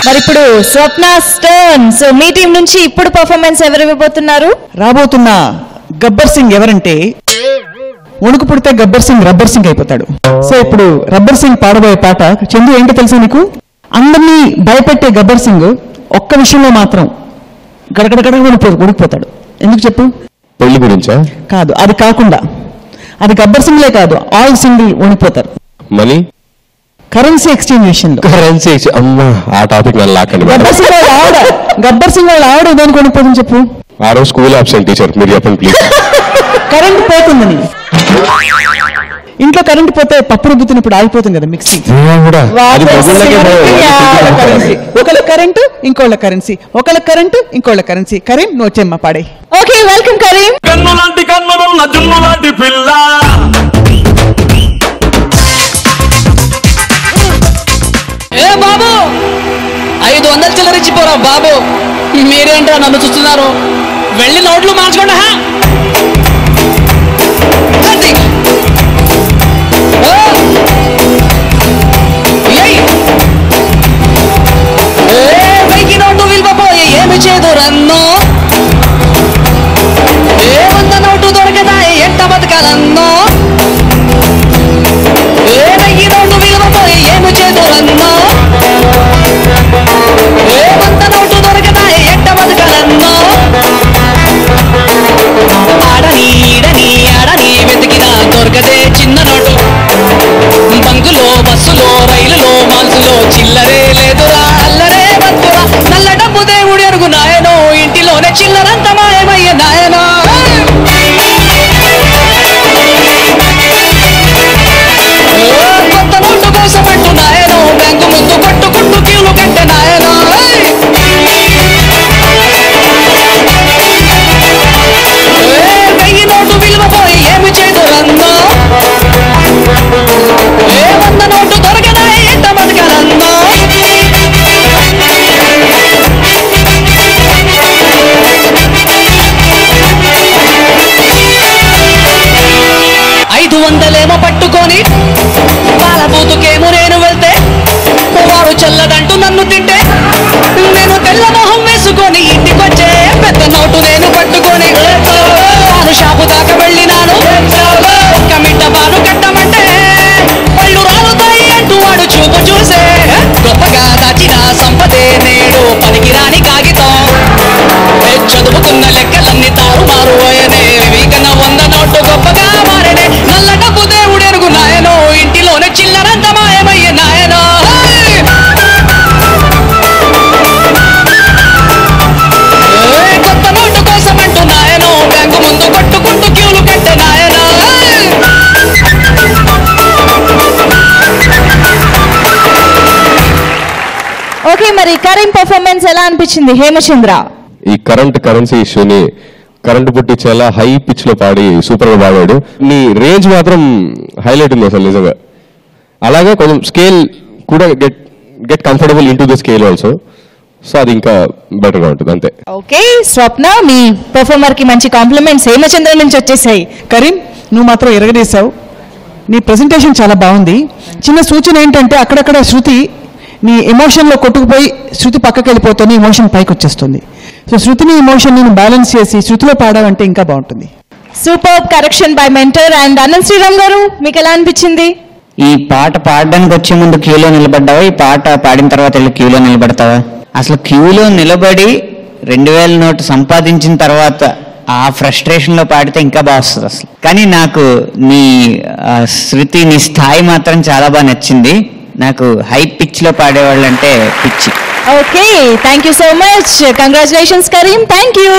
మరి ఇప్పుడు స్వప్న stern. So మీ team నుంచి ఇప్పుడు పర్ఫార్మెన్స్ ఎవరు ఇవ్వబోతున్నారు? రాబోతున్న గబ్బర్ సింగ్ ఎవరంటే వణుకు పుడితే గబ్బర్ సింగ్ రబ్బర్ సింగ్ అయిపోతాడు. సో ఇప్పుడు రబ్బర్ సింగ్ పాడబోయే పాట చందు ఏంటో తెలుసా నీకు? అందరినీ భయపెట్టే గబ్బర్ సింగ్ ఒక్క విషయంలో మాత్రం గడగడగడ ఉడికిపోతాడు. ఎందుకు చెప్పు? పెళ్లి గురించా? కాదు, అది కాకుండా అది గబ్బర్ సింగ్లే కాదు, ఆల్ సింగిల్ ఉడికిపోతారు. మనీ కరెన్సీ ఎక్స్చేంజ్ విషయంలో. కరెన్సీ అమ్మా, ఆ టాపిక్ నన్ను లాకండి. గబ్బర్ సింగ్ వాళ్ళు ఆవిడ దానికి ఉడికిపోతుంది చెప్పు. ఆ రోజు స్కూల్ ఆబ్సెంట్ టీచర్, మీరు చెప్పండి ప్లీజ్. కరెంట్ పోతుందని ఇంట్లో కరెంట్ పోతే పప్పు రుబ్బుతున్నప్పుడు ఆగిపోతుంది కదా మిక్సీ. ఒకళ్ళ కరెంటు ఇంకోళ్ళ కరెన్సీ, ఒకళ్ళ కరెంటు ఇంకోళ్ళ కరెన్సీ. కరీం నోచెమ్మ పాడే. Okay, welcome Karim. కన్ను లాంటి కన్నులున్న జున్ను లాంటి పిల్ల, ఏ బాబు 500 చిల్లరిచ్చిపోరా బాబు. మీరేంటో నన్ను చూస్తున్నారు? వెళ్ళి నోట్లు మార్చుకోండి. వెయ్యి నోటు విలువపోయి ఏమి చేదురన్నో, ఏ 100 నోటు దొరకదాయి ఎంట బతకాలన్నో, ఏ వెయ్యి నోటు విలువపోయి ఏమి చేదురన్నో, ఏ 100 నోటు దొరకదాయి ఎంట బతకాలన్నో. ఆడని ఈడని ఆడని వెతికినా దొరకదే చిన్న నోటు. బంకులో బస్సులో రైలులో మాల్సులో చిల్లరే లేదురా, అల్లరే బతుకురా. నల్ల డబ్బు దేవుడి అరుగు నాయనో, ఇంటిలోనే చిల్లరంత మాయమయ్య నాయనో. కొత్త నోటు కోసం అంటూ నాయనో, బ్యాంకు ముందు కొట్టు క్యూలు కట్టే నాయనో. వెయ్యి నోటు విలువ పోయి ఏమి చేదురన్నో, ఏ 100 నోటు దొరకదా ఎంత బతకాలన్నో. 500 పట్టుకొని పాల బూతుకేమో నేను వెళ్తే, వారు చల్లదంటూ నన్ను తింటే, నేను తెల్ల మొహం వేసుకొని ఇంటికొచ్చే పెద్ద నోటు నేను పట్టుకొని వారు షాపు దాకా వెళ్ళినాను. ఒక్క మిట్ట బాను కట్టమంటే పళ్ళు రాలుతాయి అంటూ వాడు చూపు చూసే, గొప్పగా దాచిన సంపదే నేడు పనికిరాని కాగితం. చదువుకున్న లెక్కలన్నీ తారుమారు అయనే, వీకన 100 నోటు గొప్పగా మారనే. నల్ల డబ్బు దేవుడు ఎరుగు నాయనో, ఇంటిలోనే చిల్లరంత మాయమయ్యే నాయనో. కొత్త నోటు కోసం అంటూ నాయనో, బ్యాంకు ముందు కొట్టు క్యూలు కట్టే నాయనో. ఓకే, మరి కరీం పర్ఫార్మెన్స్ ఎలా అనిపించింది హేమచంద్ర? ఈ కరెన్సీ ఇష్యూని కరెంట్ పుట్టించేలా హై పిచ్ లో పాడి సూపర్ గా పాడాడు. నీ రేంజ్ మాత్రం హైలైట్ ఉంది అసలు నిజంగా. అలాగే కొంచెం స్కేల్ కూడా get comfortable in to the scale also. So అది ఇంకా బెటర్ గా ఉంటుంది అంతే. ఓకే స్వప్న, మీ పర్ఫార్మర్ కి మంచి కాంప్లిమెంట్స్ హేమచంద్ర నుంచి వచ్చేసాయి. కరీం, నువ్వు మాత్రం ఎరగదీసావు. నీ ప్రెజెంటేషన్ చాలా బాగుంది. చిన్న సూచన ఏంటంటే అక్కడక్కడ శృతి నీ ఎమోషన్లో కొట్టుకుపోయి శృతి పక్కకి వెళ్ళిపోతుంది, ఎమోషన్ పైకి వచ్చేస్తుంది. సో శృతిని ఎమోషన్ నేను బ్యాలెన్స్ చేసి శృతిలో పాడావంటే ఇంకా బాగుంటుంది. Super correction by mentor. And Anant Sriram గారు, మీకు ఎలా అనిపించింది? ఈ పాట పాడడానికి వచ్చే ముందు క్యూలో నిలబడ్డావా, ఈ పాట పాడిన తర్వాత వెళ్ళి క్యూలో నిలబడతావా? అసలు క్యూలో నిలబడి 2000 నోటు సంపాదించిన తర్వాత ఆ ఫ్రస్ట్రేషన్లో పాడితే ఇంకా బాగా వస్తుంది అసలు. కానీ నాకు నీ శృతి, నీ స్థాయి మాత్రం చాలా బాగా నచ్చింది. నాకు హై పిచ్లో పాడేవాళ్ళు అంటే పిచ్చి. Okay, thank you so much. Congratulations Karim. Thank you.